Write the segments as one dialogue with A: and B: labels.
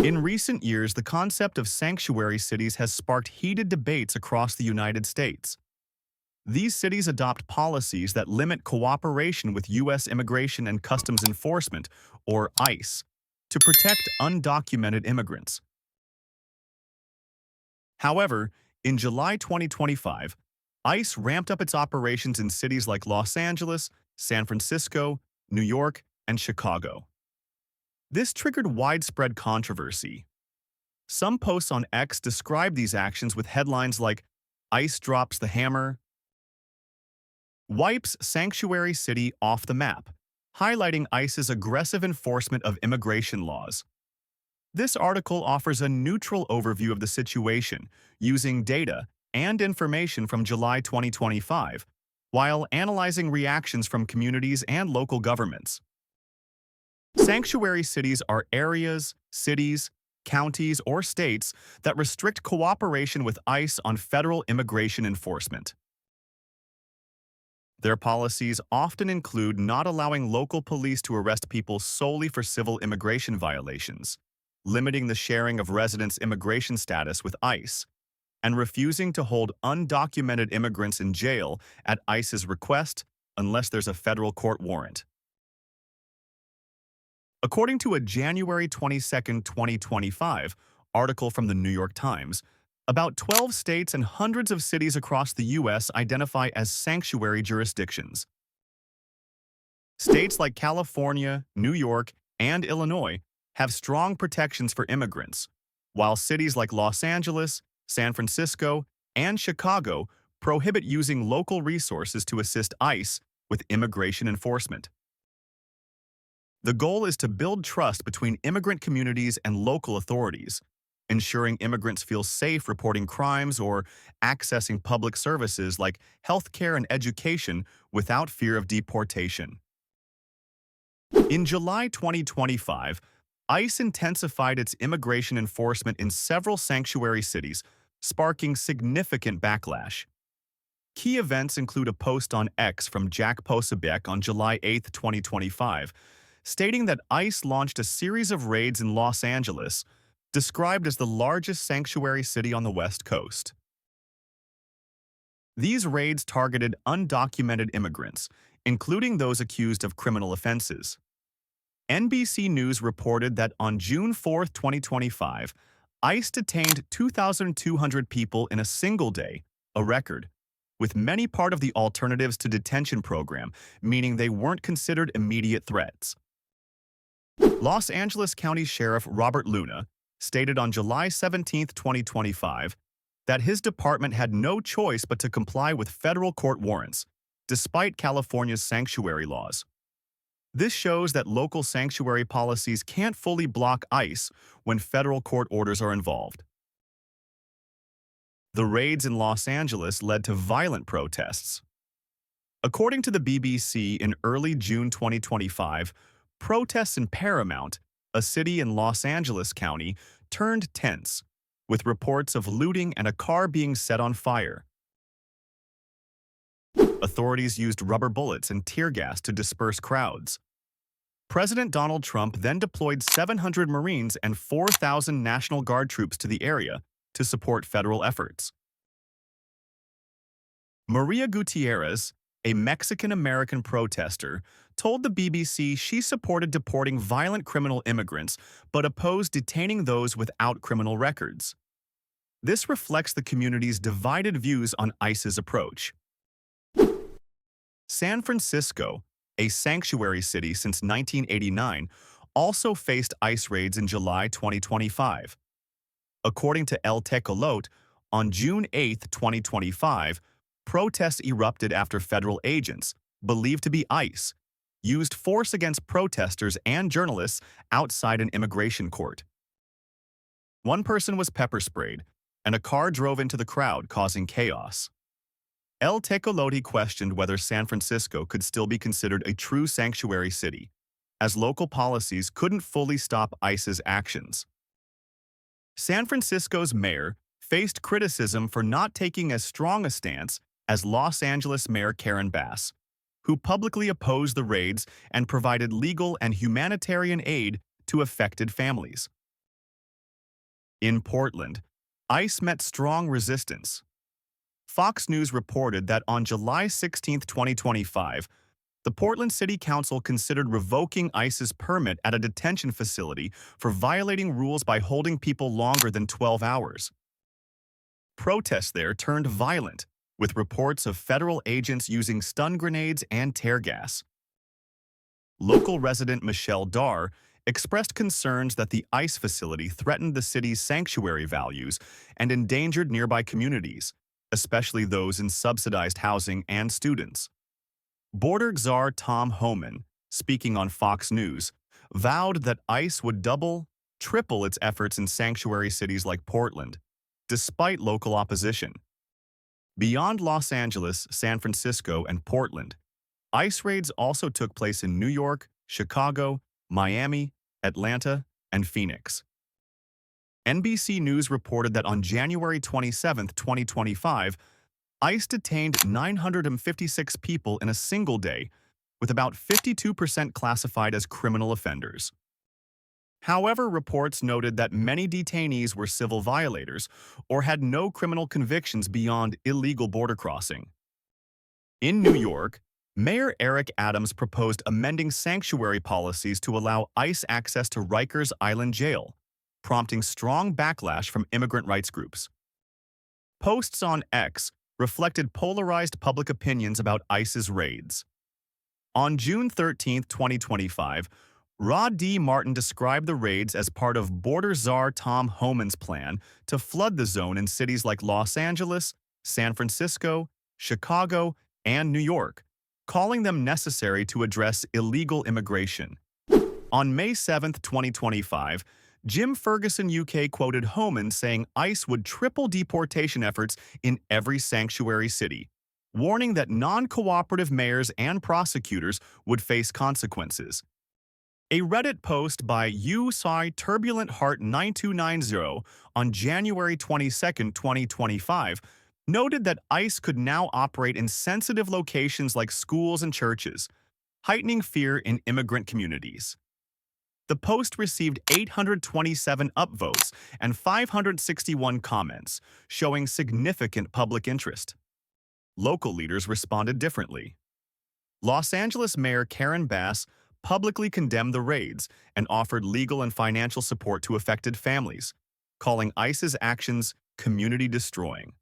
A: In recent years, the concept of sanctuary cities has sparked heated debates across the United States. These cities adopt policies that limit cooperation with U.S. Immigration and Customs Enforcement, or ICE, to protect undocumented immigrants. However, in July 2025, ICE ramped up its operations in cities like Los Angeles, San Francisco, New York, and Chicago. This triggered widespread controversy. Some posts on X describe these actions with headlines like "ICE drops the hammer," "Wipes Sanctuary City off the map," highlighting ICE's aggressive enforcement of immigration laws. This article offers a neutral overview of the situation, using data and information from July 2025, while analyzing reactions from communities and local governments. Sanctuary cities are areas, cities, counties, or states that restrict cooperation with ICE on federal immigration enforcement. Their policies often include not allowing local police to arrest people solely for civil immigration violations, limiting the sharing of residents' immigration status with ICE, and refusing to hold undocumented immigrants in jail at ICE's request unless there's a federal court warrant. According to a January 22, 2025 article from the New York Times, about 12 states and hundreds of cities across the U.S. identify as sanctuary jurisdictions. States like California, New York, and Illinois have strong protections for immigrants, while cities like Los Angeles, San Francisco, and Chicago prohibit using local resources to assist ICE with immigration enforcement. The goal is to build trust between immigrant communities and local authorities, ensuring immigrants feel safe reporting crimes or accessing public services like healthcare and education without fear of deportation. In July 2025, ICE intensified its immigration enforcement in several sanctuary cities, sparking significant backlash. Key events include a post on X from Jack Posobiec on July 8, 2025, stating that ICE launched a series of raids in Los Angeles, described as the largest sanctuary city on the West Coast. These raids targeted undocumented immigrants, including those accused of criminal offenses. NBC News reported that on June 4, 2025, ICE detained 2,200 people in a single day, a record, with many part of the Alternatives to Detention program, meaning they weren't considered immediate threats. Los Angeles County Sheriff Robert Luna stated on July 17, 2025, that his department had no choice but to comply with federal court warrants, despite California's sanctuary laws. This shows that local sanctuary policies can't fully block ICE when federal court orders are involved. The raids in Los Angeles led to violent protests. According to the BBC, in early June 2025, protests in Paramount, a city in Los Angeles County, turned tense, with reports of looting and a car being set on fire. Authorities used rubber bullets and tear gas to disperse crowds. President Donald Trump then deployed 700 Marines and 4,000 National Guard troops to the area to support federal efforts. Maria Gutierrez, a Mexican-American protester, told the BBC she supported deporting violent criminal immigrants but opposed detaining those without criminal records. This reflects the community's divided views on ICE's approach. San Francisco, a sanctuary city since 1989, also faced ICE raids in July 2025. According to El Tecolote, on June 8, 2025, protests erupted after federal agents, believed to be ICE, used force against protesters and journalists outside an immigration court. One person was pepper sprayed, and a car drove into the crowd, causing chaos. El Tecolote questioned whether San Francisco could still be considered a true sanctuary city, as local policies couldn't fully stop ICE's actions. San Francisco's mayor faced criticism for not taking as strong a stance as Los Angeles Mayor Karen Bass, who publicly opposed the raids and provided legal and humanitarian aid to affected families. In Portland, ICE met strong resistance. Fox News reported that on July 16, 2025, the Portland City Council considered revoking ICE's permit at a detention facility for violating rules by holding people longer than 12 hours. Protests there turned violent, with reports of federal agents using stun grenades and tear gas. Local resident Michelle Darr expressed concerns that the ICE facility threatened the city's sanctuary values and endangered nearby communities, especially those in subsidized housing and students. Border czar Tom Homan, speaking on Fox News, vowed that ICE would triple its efforts in sanctuary cities like Portland, despite local opposition. Beyond Los Angeles, San Francisco, and Portland, ICE raids also took place in New York, Chicago, Miami, Atlanta, and Phoenix. NBC News reported that on January 27, 2025, ICE detained 956 people in a single day, with about 52% classified as criminal offenders. However, reports noted that many detainees were civil violators or had no criminal convictions beyond illegal border crossing. In New York, Mayor Eric Adams proposed amending sanctuary policies to allow ICE access to Rikers Island Jail, prompting strong backlash from immigrant rights groups. Posts on X reflected polarized public opinions about ICE's raids. On June 13, 2025, Rod D. Martin described the raids as part of border czar Tom Homan's plan to flood the zone in cities like Los Angeles, San Francisco, Chicago, and New York, calling them necessary to address illegal immigration. On May 7, 2025, Jim Ferguson UK quoted Homan saying ICE would triple deportation efforts in every sanctuary city, warning that non-cooperative mayors and prosecutors would face consequences. A Reddit post by USI Turbulent Heart 9290 on January 22, 2025, noted that ICE could now operate in sensitive locations like schools and churches, heightening fear in immigrant communities. The post received 827 upvotes and 561 comments, showing significant public interest. Local leaders responded differently. Los Angeles Mayor Karen Bass publicly condemned the raids and offered legal and financial support to affected families, calling ICE's actions community-destroying.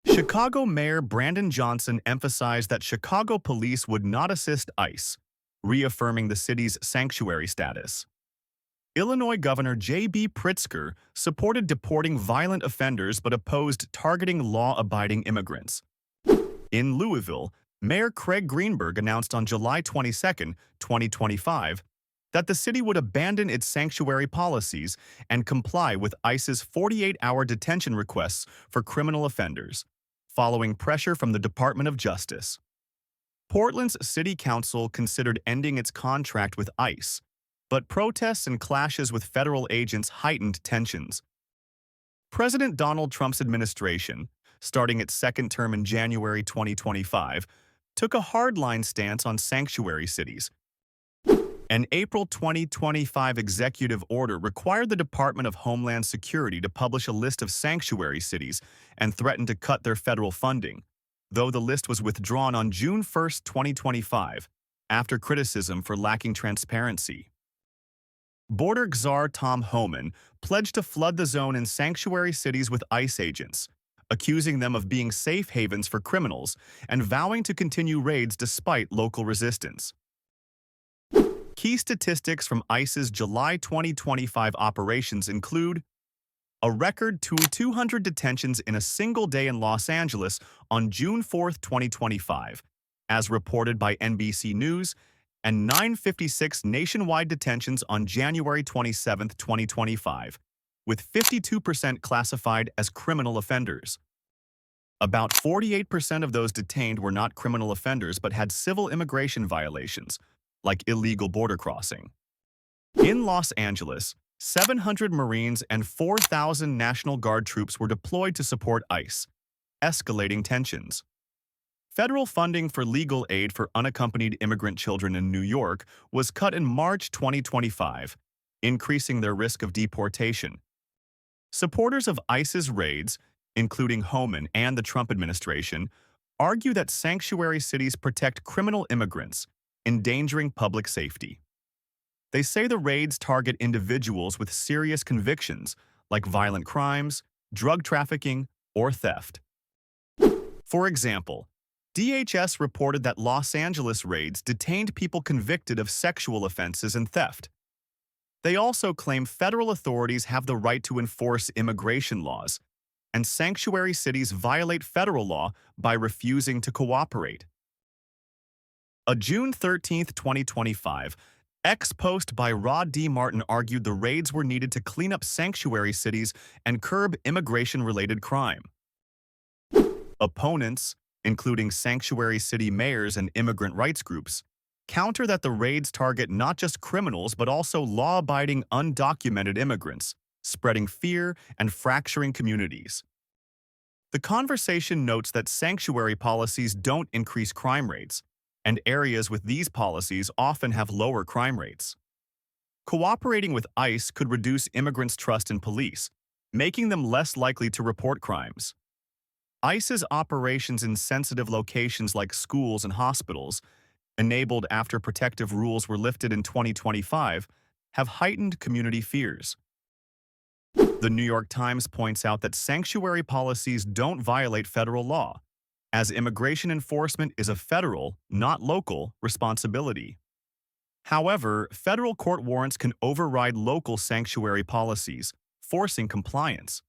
A: Chicago Mayor Brandon Johnson emphasized that Chicago police would not assist ICE, reaffirming the city's sanctuary status. Illinois Governor J.B. Pritzker supported deporting violent offenders but opposed targeting law-abiding immigrants. In Louisville, Mayor Craig Greenberg announced on July 22, 2025, that the city would abandon its sanctuary policies and comply with ICE's 48-hour detention requests for criminal offenders, following pressure from the Department of Justice. Portland's city council considered ending its contract with ICE, but protests and clashes with federal agents heightened tensions. President Donald Trump's administration, starting its second term in January 2025, took a hardline stance on sanctuary cities. An April 2025 executive order required the Department of Homeland Security to publish a list of sanctuary cities and threatened to cut their federal funding, though the list was withdrawn on June 1, 2025, after criticism for lacking transparency. Border czar Tom Homan pledged to flood the zone in sanctuary cities with ICE agents, accusing them of being safe havens for criminals and vowing to continue raids despite local resistance. Key statistics from ICE's July 2025 operations include a record 200 detentions in a single day in Los Angeles on June 4, 2025, as reported by NBC News, and 956 nationwide detentions on January 27, 2025, with 52% classified as criminal offenders. About 48% of those detained were not criminal offenders but had civil immigration violations, like illegal border crossing. In Los Angeles, 700 Marines and 4,000 National Guard troops were deployed to support ICE, escalating tensions. Federal funding for legal aid for unaccompanied immigrant children in New York was cut in March 2025, increasing their risk of deportation. Supporters of ICE's raids, including Homan and the Trump administration, argue that sanctuary cities protect criminal immigrants, endangering public safety. They say the raids target individuals with serious convictions, like violent crimes, drug trafficking, or theft. For example, DHS reported that Los Angeles raids detained people convicted of sexual offenses and theft. They also claim federal authorities have the right to enforce immigration laws, and sanctuary cities violate federal law by refusing to cooperate. A June 13, 2025, X post by Rod D. Martin argued the raids were needed to clean up sanctuary cities and curb immigration-related crime. Opponents, including sanctuary city mayors and immigrant rights groups, counter that the raids target not just criminals but also law-abiding undocumented immigrants, spreading fear and fracturing communities. The conversation notes that sanctuary policies don't increase crime rates, and areas with these policies often have lower crime rates. Cooperating with ICE could reduce immigrants' trust in police, making them less likely to report crimes. ICE's operations in sensitive locations like schools and hospitals, enabled after protective rules were lifted in 2025, have heightened community fears. The New York Times points out that sanctuary policies don't violate federal law, as immigration enforcement is a federal, not local, responsibility. However, federal court warrants can override local sanctuary policies, forcing compliance.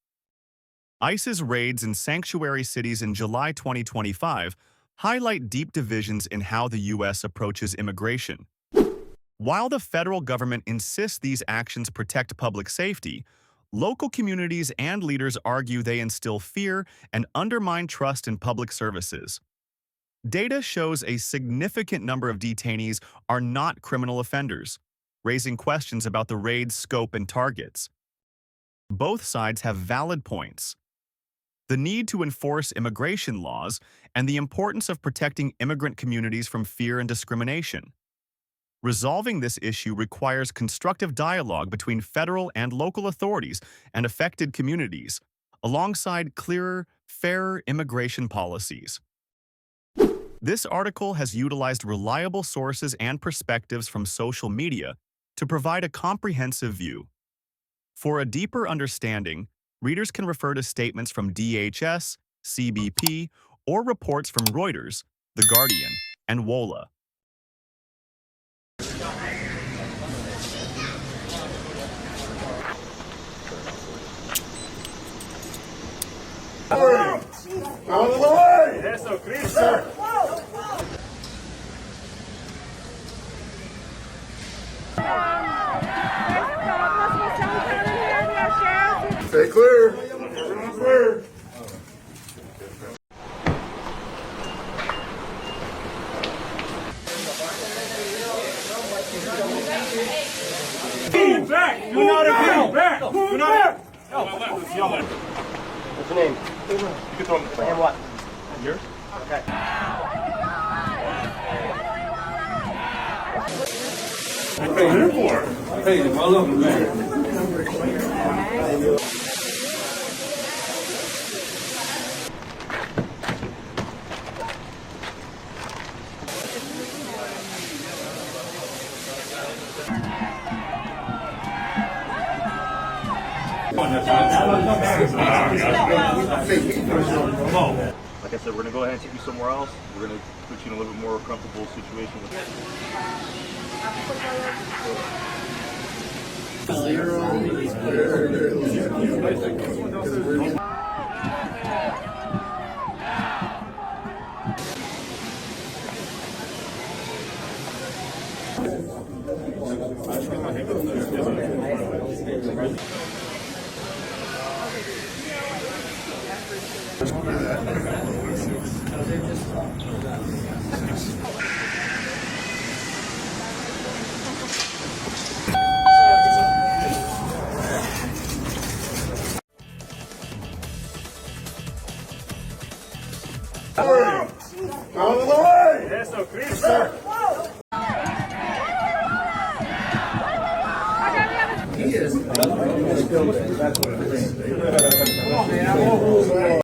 A: ICE's raids in sanctuary cities in July 2025 highlight deep divisions in how the U.S. approaches immigration. While the federal government insists these actions protect public safety, local communities and leaders argue they instill fear and undermine trust in public services. Data shows a significant number of detainees are not criminal offenders, raising questions about the raid's scope and targets. Both sides have valid points: the need to enforce immigration laws and the importance of protecting immigrant communities from fear and discrimination. Resolving this issue requires constructive dialogue between federal and local authorities and affected communities, alongside clearer, fairer immigration policies. This article has utilized reliable sources and perspectives from social media to provide a comprehensive view. For a deeper understanding, readers can refer to statements from DHS, CBP, or reports from Reuters, The Guardian, and WOLA.
B: Out of the way! Eso, Cristo! Stay clear. Everyone's clear. Move back! Do not move back! Do not.
C: What's your name? You can throw him. And what? Yours? Okay.
B: What are you here for? Hey, follow up, man.
C: Like I said, we're going to go ahead and take you somewhere else. We're going to put you in a little bit more comfortable situation with
B: Out of the way! Eso, Cristo! he is. That's what it is.